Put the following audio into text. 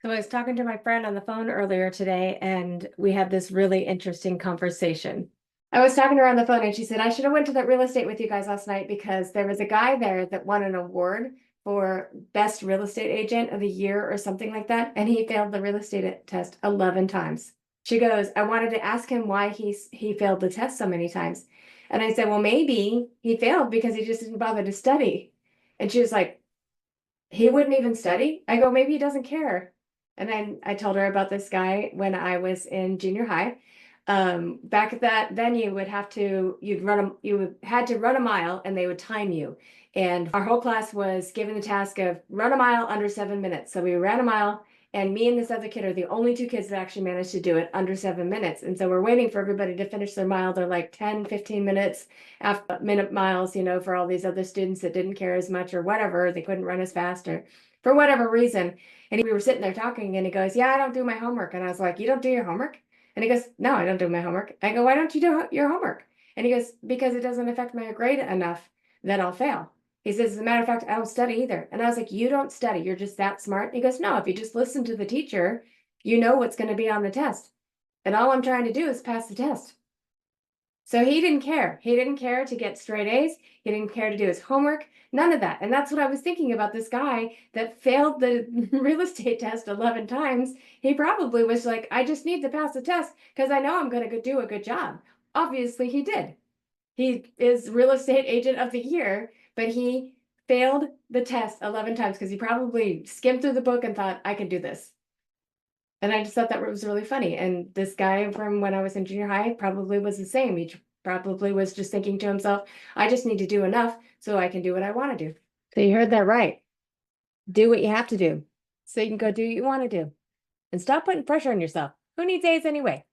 So I was talking to my friend on the phone earlier today, and we had this really interesting conversation. I was talking to her on the phone, and she said, I should have went to that real estate with you guys last night because there was a guy there that won an award for best real estate agent of the year or something like that, and he failed the real estate test 11 times. She goes, I wanted to ask him why he failed the test so many times. And I said, well, maybe he failed because he just didn't bother to study. And she was like, he wouldn't even study. I go, maybe he doesn't care. And then I told her about this guy when I was in junior high. Back at that, then you had to run a mile and they would time you. And our whole class was given the task of run a mile under 7 minutes. So we ran a mile, and me and this other kid are the only two kids that actually managed to do it under 7 minutes. And so we're waiting for everybody to finish their mile. They're like 10, 15 minutes after minute miles, for all these other students that didn't care as much or whatever. They couldn't run as fast or for whatever reason. And we were sitting there talking, and he goes, yeah, I don't do my homework. And I was like, you don't do your homework? And he goes, no, I don't do my homework. I go, why don't you do your homework? And he goes, because it doesn't affect my grade enough that I'll fail. He says, as a matter of fact, I don't study either. And I was like, you don't study. You're just that smart. And he goes, no, if you just listen to the teacher, you know what's going to be on the test. And all I'm trying to do is pass the test. So he didn't care. He didn't care to get straight A's. He didn't care to do his homework. None of that. And that's what I was thinking about this guy that failed the real estate test 11 times. He probably was like, I just need to pass the test because I know I'm going to do a good job. Obviously, he did. He is real estate agent of the year, but he failed the test 11 times because he probably skimmed through the book and thought, I can do this. And I just thought that was really funny. And this guy from when I was in junior high probably was the same. He probably was just thinking to himself, I just need to do enough so I can do what I want to do. So you heard that right. Do what you have to do so you can go do what you want to do and stop putting pressure on yourself. Who needs A's anyway?